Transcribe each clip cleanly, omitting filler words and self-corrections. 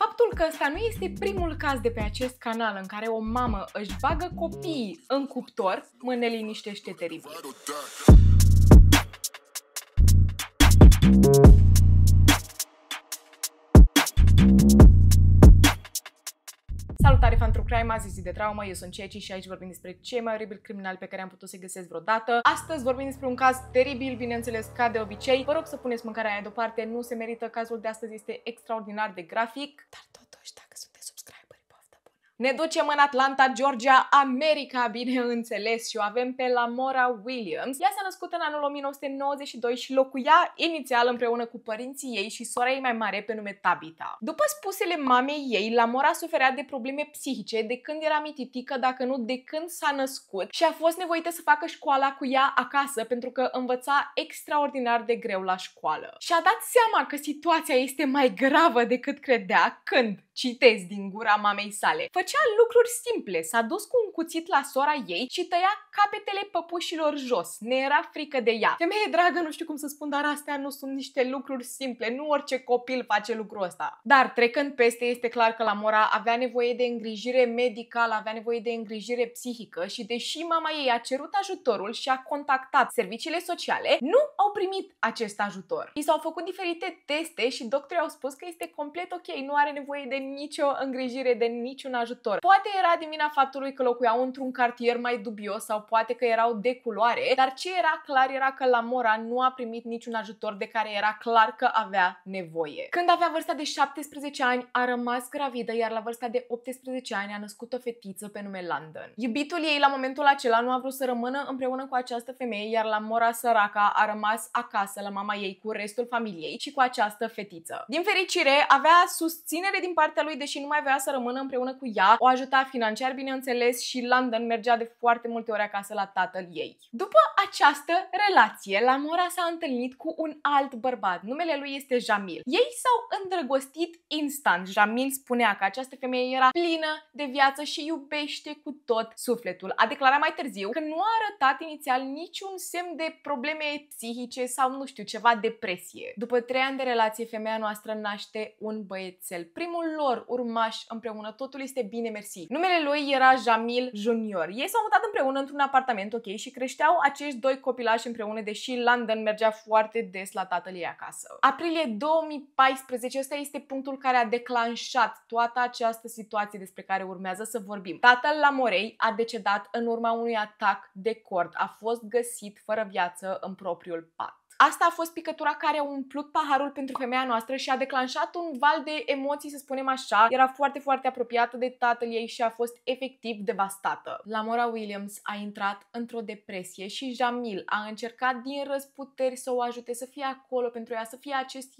Faptul că ăsta nu este primul caz de pe acest canal în care o mamă își bagă copiii în cuptor mă neliniștește teribil. Salutare, fan True Crime, azi zi de traumă, eu sunt Ceci și aici vorbim despre cei mai oribili criminali pe care am putut să-i găsesc vreodată. Astăzi vorbim despre un caz teribil, bineînțeles, ca de obicei. Vă rog să puneți mâncarea aia deoparte, nu se merită, cazul de astăzi este extraordinar de grafic, dar totuși, dacă sunteți subscriberi, poftă bună! Ne ducem în Atlanta, Georgia, America, bineînțeles, și o avem pe Lamora Williams. Ea s-a născut în anul 1992 și locuia inițial împreună cu părinții ei și sora ei mai mare pe nume Tabitha. După spusele mamei ei, Lamora suferea de probleme psihice de când era mititică, dacă nu de când s-a născut, și a fost nevoită să facă școala cu ea acasă pentru că învăța extraordinar de greu la școală. Și-a dat seama că situația este mai gravă decât credea când, citez din gura mamei sale, făcea lucruri simple, s-a dus cu un cuțit la sora ei și tăia capetele păpușilor jos. Ne era frică de ea. Femeie dragă, nu știu cum să spun, dar astea nu sunt niște lucruri simple, nu orice copil face lucrul ăsta. Dar trecând peste, este clar că Lamora avea nevoie de îngrijire medicală, avea nevoie de îngrijire psihică și deși mama ei a cerut ajutorul și a contactat serviciile sociale, nu au primit acest ajutor. I s-au făcut diferite teste și doctorii au spus că este complet ok, nu are nevoie de nicio îngrijire, de niciun ajutor. Poate era din vina faptului că locuiau într-un cartier mai dubios sau poate că erau de culoare, dar ce era clar era că Lamora nu a primit niciun ajutor de care era clar că avea nevoie. Când avea vârsta de 17 ani, a rămas gravidă, iar la vârsta de 18 ani a născut o fetiță pe nume London. Iubitul ei la momentul acela nu a vrut să rămână împreună cu această femeie, iar Lamora săraca a rămas acasă la mama ei cu restul familiei și cu această fetiță. Din fericire, avea susținere din partea lui, deși nu mai avea să rămână împreună cu ea, o ajuta financiar, bineînțeles, și London mergea de foarte multe ori acasă la tatăl ei. După această relație, Lamora s-a întâlnit cu un alt bărbat. Numele lui este Jamil. Ei s-au îndrăgostit instant. Jamil spunea că această femeie era plină de viață și iubește cu tot sufletul. A declarat mai târziu că nu a arătat inițial niciun semn de probleme psihice sau, nu știu, ceva depresie. După 3 ani de relație, femeia noastră naște un băiețel. Primul lor urmaș împreună, totul este bine mersi. Numele lui era Jamil Junior. Ei s-au mutat împreună într-un apartament, ok, și creșteau acești doi copilași împreună, deși London mergea foarte des la tatăl ei acasă. Aprilie 2014, ăsta este punctul care a declanșat toată această situație despre care urmează să vorbim. Tatăl Lamorei a decedat în urma unui atac de cord. A fost găsit fără viață în propriul pat. Asta a fost picătura care a umplut paharul pentru femeia noastră și a declanșat un val de emoții, să spunem așa. Era foarte, foarte apropiată de tatăl ei și a fost efectiv devastată. Lamora Williams a intrat într-o depresie și Jamil a încercat din răzputeri să o ajute să fie acolo pentru ea, să fie acest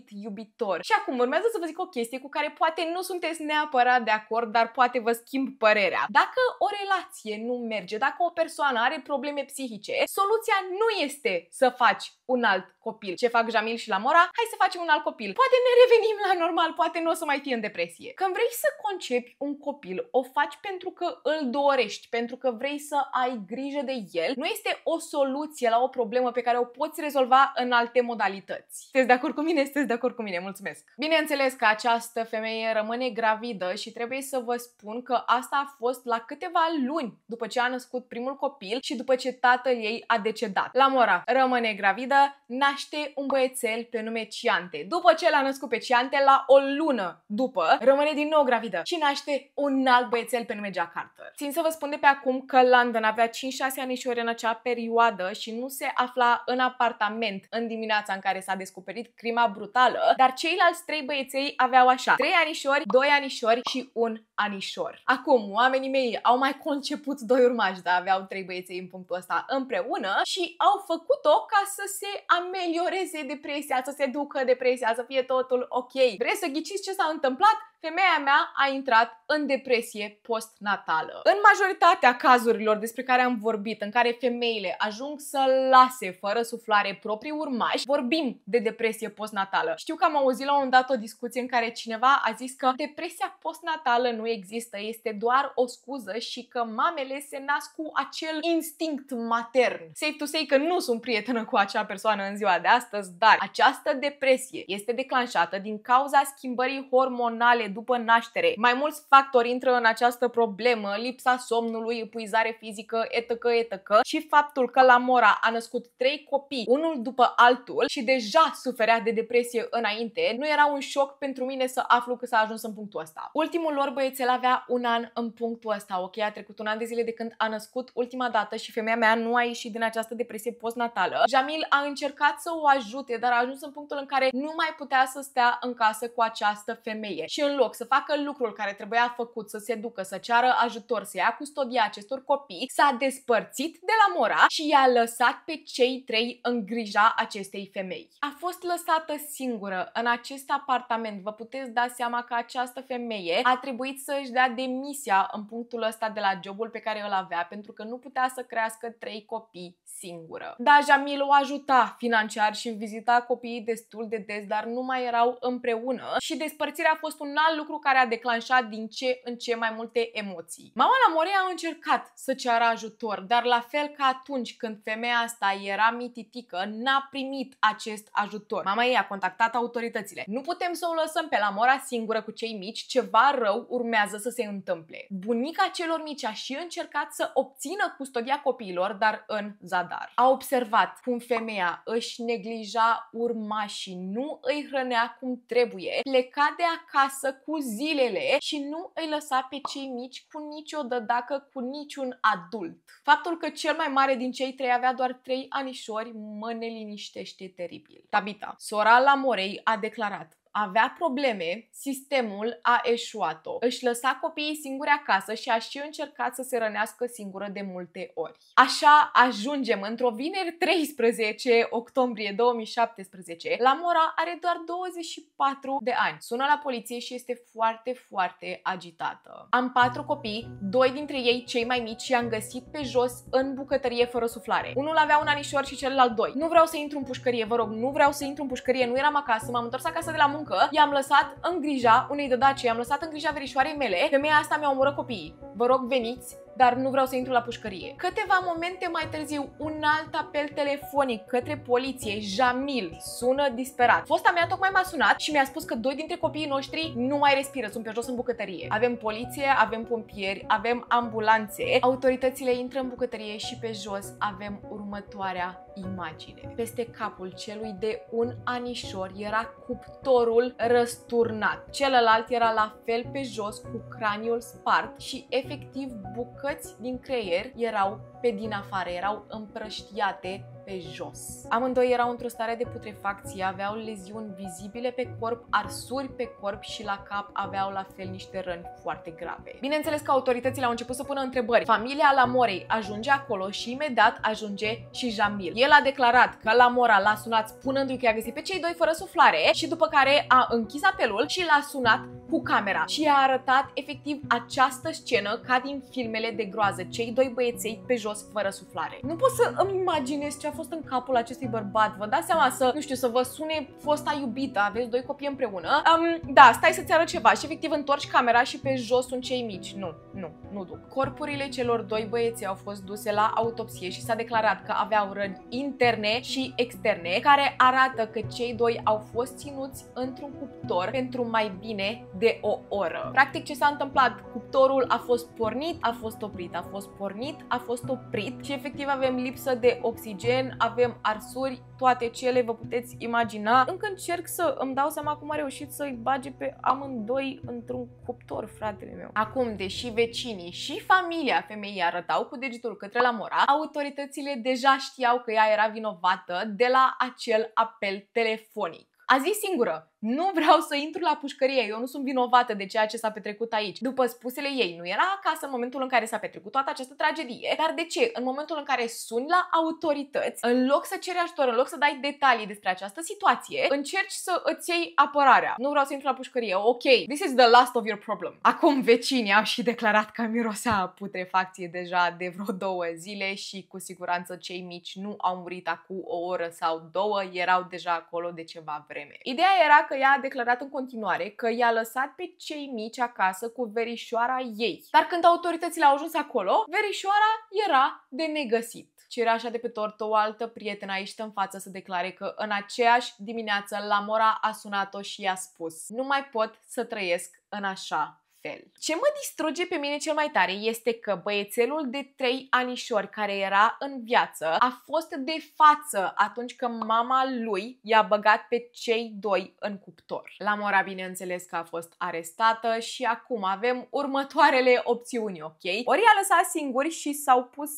iubitor. Și acum urmează să vă zic o chestie cu care poate nu sunteți neapărat de acord, dar poate vă schimb părerea. Dacă o relație nu merge, dacă o persoană are probleme psihice, soluția nu este să faci un alt copil. Ce fac Jamil și Lamora? Hai să facem un alt copil. Poate ne revenim la normal, poate nu o să mai fie în depresie. Când vrei să concepi un copil, o faci pentru că îl dorești, pentru că vrei să ai grijă de el. Nu este o soluție la o problemă pe care o poți rezolva în alte modalități. Sunteți de acord cu mine? Sunteți de acord cu mine? Mulțumesc! Bineînțeles că această femeie rămâne gravidă și trebuie să vă spun că asta a fost la câteva luni după ce a născut primul copil și după ce tatăl ei a decedat. Lamora rămâne gravidă, naște un băiețel pe nume Ciante. După ce l-a născut pe Ciante, la o lună după, rămâne din nou gravidă și naște un alt băiețel pe nume Jack Carter. Țin să vă spun de pe acum că London avea 5-6 anișori în acea perioadă și nu se afla în apartament în dimineața în care s-a descoperit crima brutală, dar ceilalți 3 băieței aveau așa: 3 anișori, 2 anișori și 1 anișor. Acum, oamenii mei au mai conceput 2 urmași, dar aveau 3 băieței în punctul ăsta împreună și au făcut-o ca să se amelioreze depresia, să se ducă depresia, să fie totul ok. Vreți să ghiciți ce s-a întâmplat? Femeia mea a intrat în depresie postnatală. În majoritatea cazurilor despre care am vorbit, în care femeile ajung să lase fără suflare proprii urmași, vorbim de depresie postnatală. Știu că am auzit la un moment dat o discuție în care cineva a zis că depresia postnatală nu există, este doar o scuză și că mamele se nasc cu acel instinct matern. Safe to say că nu sunt prietenă cu acea persoană în ziua de astăzi, dar această depresie este declanșată din cauza schimbării hormonale după naștere. Mai mulți factori intră în această problemă, lipsa somnului, epuizare fizică, etc., etc. și faptul că Lamora a născut 3 copii, unul după altul și deja suferea de depresie înainte, nu era un șoc pentru mine să aflu că s-a ajuns în punctul ăsta. Ultimul lor băiețel avea un an în punctul ăsta, ok? A trecut un an de zile de când a născut ultima dată și femeia mea nu a ieșit din această depresie postnatală. Jamil a încercat să o ajute, dar a ajuns în punctul în care nu mai putea să stea în casă cu această femeie. Și în loc să facă lucrul care trebuia făcut, să se ducă, să ceară ajutor, să ia custodia acestor copii, s-a despărțit de Lamora și i-a lăsat pe cei 3 în grija acestei femei. A fost lăsată singură în acest apartament. Vă puteți da seama că această femeie a trebuit să își dea demisia în punctul ăsta de la jobul pe care îl avea, pentru că nu putea să crească 3 copii singură. Da, Jamil o ajuta financiar și vizita copiii destul de des, dar nu mai erau împreună și despărțirea a fost un alt lucru care a declanșat din ce în ce mai multe emoții. Mama Lamorei a încercat să ceară ajutor, dar la fel ca atunci când femeia asta era mititică, n-a primit acest ajutor. Mama ei a contactat autoritățile. Nu putem să o lăsăm pe Lamora singură cu cei mici, ceva rău urmează să se întâmple. Bunica celor mici a și încercat să obțină custodia copiilor, dar în zadar. A observat cum femeia își neglija urmașii, nu îi hrănea cum trebuie, pleca de acasă cu zilele și nu îi lăsa pe cei mici cu nicio dădacă, cu niciun adult. Faptul că cel mai mare din cei 3 avea doar 3 anișori mă neliniștește teribil. Tabita, sora Lamorei, a declarat: avea probleme, sistemul a eșuat-o. Își lăsa copiii singuri acasă și a și încercat să se rănească singură de multe ori. Așa ajungem într-o vineri 13 octombrie 2017. Lamora are doar 24 de ani. Sună la poliție și este foarte, foarte agitată. Am 4 copii, 2 dintre ei cei mai mici, i-am găsit pe jos în bucătărie fără suflare. Unul avea un anișor și celălalt 2. Nu vreau să intru în pușcărie, vă rog, nu vreau să intru în pușcărie, nu eram acasă, m-am întors acasă de la muncă. I-am lăsat în grija unei dădace, i-am lăsat în grija verișoarei mele. Femeia asta mi-a omorât copiii. Vă rog, veniți, dar nu vreau să intru la pușcărie. Câteva momente mai târziu, un alt apel telefonic către poliție. Jamil sună disperat. Fosta mea tocmai m-a sunat și mi-a spus că 2 dintre copiii noștri nu mai respiră, sunt pe jos în bucătărie. Avem poliție, avem pompieri, avem ambulanțe. Autoritățile intră în bucătărie și pe jos avem următoarea imagine. Peste capul celui de un anișor era cuptorul răsturnat. Celălalt era la fel pe jos, cu craniul spart și efectiv bucăți din creier erau pe din afară, erau împrăștiate pe jos. Amândoi erau într-o stare de putrefacție, aveau leziuni vizibile pe corp, arsuri pe corp și la cap aveau la fel niște răni foarte grave. Bineînțeles că autoritățile au început să pună întrebări. Familia Lamorei ajunge acolo și imediat ajunge și Jamil. El a declarat că Lamora l-a sunat spunându-i că i-a găsit pe cei 2 fără suflare și după care a închis apelul și l-a sunat cu camera și i-a arătat efectiv această scenă ca din filmele de groază, cei 2 băieței pe jos fără suflare. Nu pot să îmi imaginez ce a fost în capul acestui bărbat. Vă dați seama să, nu știu, să vă sune fosta iubită, aveți 2 copii împreună. Da, stai să-ți arăt ceva și efectiv întorci camera și pe jos sunt cei mici. Nu duc. Corpurile celor 2 băieți au fost duse la autopsie și s-a declarat că aveau răni interne și externe, care arată că cei 2 au fost ținuți într-un cuptor pentru mai bine de o oră. Practic ce s-a întâmplat? Cuptorul a fost pornit, a fost oprit, a fost pornit, a fost oprit și efectiv avem lipsă de oxigen, avem arsuri, toate cele vă puteți imagina. Încă încerc să îmi dau seama cum a reușit să-i bage pe amândoi într-un cuptor, fratele meu. Acum, deși vecinii și familia femeii arătau cu degetul către Lamora, autoritățile deja știau că ea era vinovată de la acel apel telefonic. A zis singură: nu vreau să intru la pușcărie, eu nu sunt vinovată de ceea ce s-a petrecut aici. După spusele ei, nu era acasă în momentul în care s-a petrecut toată această tragedie, dar de ce? În momentul în care suni la autorități, în loc să ceri ajutor, în loc să dai detalii despre această situație, încerci să îți iei apărarea. Nu vreau să intru la pușcărie, ok, this is the last of your problem. Acum vecinii au și declarat că mirosea a putrefacție deja de vreo 2 zile și cu siguranță cei mici nu au murit acum o oră sau 2, erau deja acolo de ceva vreme. Ideea era că că ea a declarat în continuare că i-a lăsat pe cei mici acasă cu verișoara ei. Dar când autoritățile au ajuns acolo, verișoara era de negăsit. Cireașa de pe tortă, o altă prietenă aici în față să declare că în aceeași dimineață Lamora a sunat-o și i-a spus: nu mai pot să trăiesc în așa fel. Ce mă distruge pe mine cel mai tare este că băiețelul de 3 anișori care era în viață a fost de față atunci când mama lui i-a băgat pe cei doi în cuptor. Lamora, bineînțeles că a fost arestată și acum avem următoarele opțiuni, ok? Ori i-a lăsat singuri și s-au pus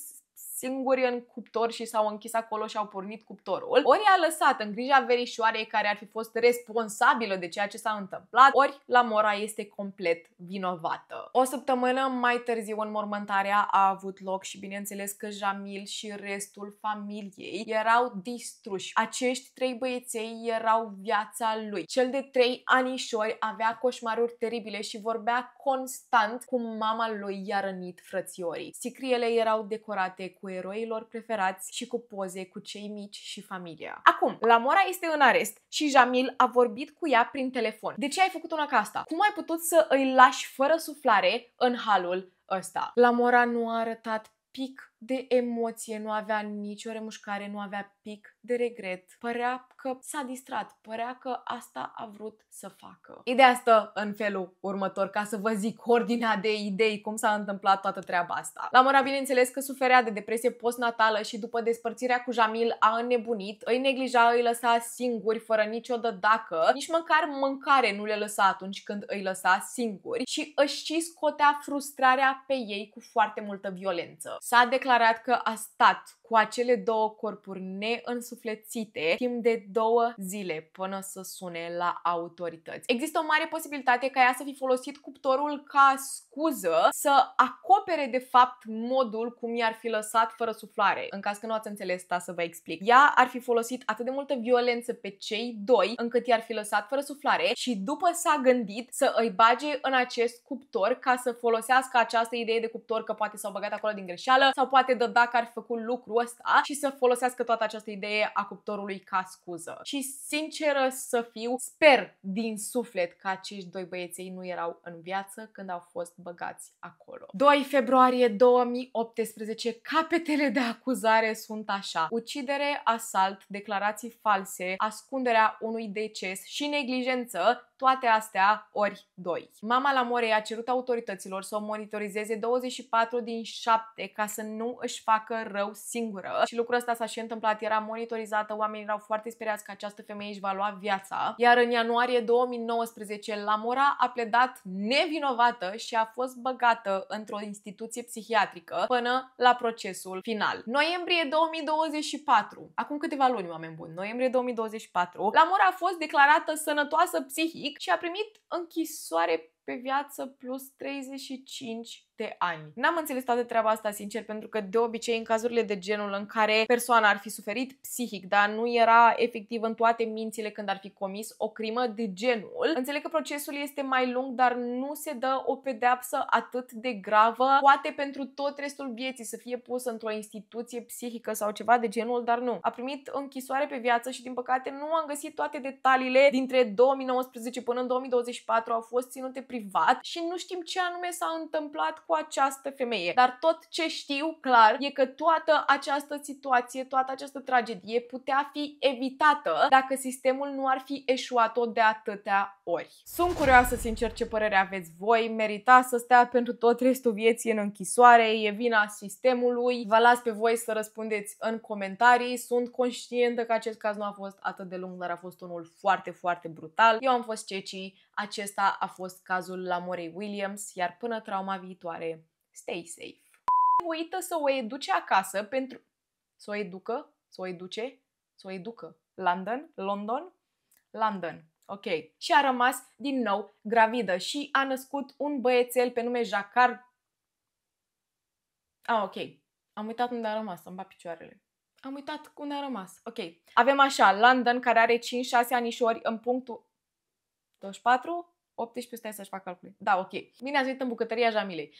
singuri în cuptor și s-au închis acolo și au pornit cuptorul, ori a lăsat în grija verișoarei care ar fi fost responsabilă de ceea ce s-a întâmplat, ori Lamora este complet vinovată. O săptămână mai târziu înmormântarea a avut loc și bineînțeles că Jamil și restul familiei erau distruși. Acești 3 băieței erau viața lui. Cel de 3 anișori avea coșmaruri teribile și vorbea constant cum mama lui i-a rănit frățiorii. Sicriele erau decorate cu eroilor preferați și cu poze cu cei mici și familia. Acum, Lamora este în arest și Jamil a vorbit cu ea prin telefon. De ce ai făcut una ca asta? Cum ai putut să îi lași fără suflare în halul ăsta? Lamora nu a arătat pic de emoție, nu avea nicio remușcare, nu avea pic de regret. Părea că s-a distrat, părea că asta a vrut să facă. Ideea stă în felul următor, ca să vă zic ordinea de idei cum s-a întâmplat toată treaba asta. Lamora, bineînțeles că suferea de depresie postnatală și după despărțirea cu Jamil a înnebunit, îi neglija, îi lăsa singuri, fără nicio dădacă, nici măcar mâncare nu le lăsa atunci când îi lăsa singuri și își și scotea frustrarea pe ei cu foarte multă violență. S-a declarat că a stat cu acele 2 corpuri neînsuflețite timp de 2 zile până să sune la autorități. Există o mare posibilitate ca ea să fi folosit cuptorul ca scuză să acopere de fapt modul cum i-ar fi lăsat fără suflare. În caz că nu ați înțeles, să vă explic. Ea ar fi folosit atât de multă violență pe cei 2 încât i-ar fi lăsat fără suflare și după s-a gândit să îi bage în acest cuptor ca să folosească această idee de cuptor că poate s-au băgat acolo din greșeală sau poate dacă ar fi făcut lucrul ăsta și să folosească toată această idee a cuptorului ca scuză. Și sinceră să fiu, sper din suflet că acești 2 băieței nu erau în viață când au fost băgați acolo. 2 februarie 2018, capetele de acuzare sunt așa: ucidere, asalt, declarații false, ascunderea unui deces și neglijență, toate astea ori 2. Mama Lamorei a cerut autorităților să o monitorizeze 24 din 7 ca să nu își facă rău singură și lucrul ăsta s-a și întâmplat, era monitorizată, oamenii erau foarte speriați că această femeie își va lua viața, iar în ianuarie 2019 Lamora a pledat nevinovată și a fost băgată într-o instituție psihiatrică până la procesul final. Noiembrie 2024, acum câteva luni, oameni buni, noiembrie 2024, Lamora a fost declarată sănătoasă psihic și a primit închisoare pe viață plus 35 de ani. N-am înțeles toată treaba asta, sincer, pentru că de obicei în cazurile de genul în care persoana ar fi suferit psihic, dar nu era efectiv în toate mințile când ar fi comis o crimă de genul, înțeleg că procesul este mai lung, dar nu se dă o pedeapsă atât de gravă, poate pentru tot restul vieții să fie pus într-o instituție psihică sau ceva de genul, dar nu. A primit închisoare pe viață și din păcate nu am găsit toate detaliile. Dintre 2019 până în 2024 au fost ținute privat și nu știm ce anume s-a întâmplat cu această femeie. Dar tot ce știu clar e că toată această situație, toată această tragedie putea fi evitată dacă sistemul nu ar fi eșuat-o de atâtea ori. Sunt curioasă, sincer, ce părere aveți voi. Merita să stea pentru tot restul vieții în închisoare? E vina sistemului? Vă las pe voi să răspundeți în comentarii. Sunt conștientă că acest caz nu a fost atât de lung, dar a fost unul foarte, foarte brutal. Eu am fost Ceci, acesta a fost cazul Lamorei Williams, iar până trauma viitoare, stay safe. Uită să o educe acasă pentru... Să o educă? Să o educe? Să o educă. London. Ok. Și a rămas din nou gravidă și a născut un băiețel pe nume Jacquard. Ok. Am uitat unde a rămas, să-mi bat picioarele. Am uitat unde a rămas. Ok. Avem așa, London, care are 5-6 anișori în punctul 24, 18, stai să-și fac calcule. Da, ok. Bine ați venit în bucătăria Jamilei.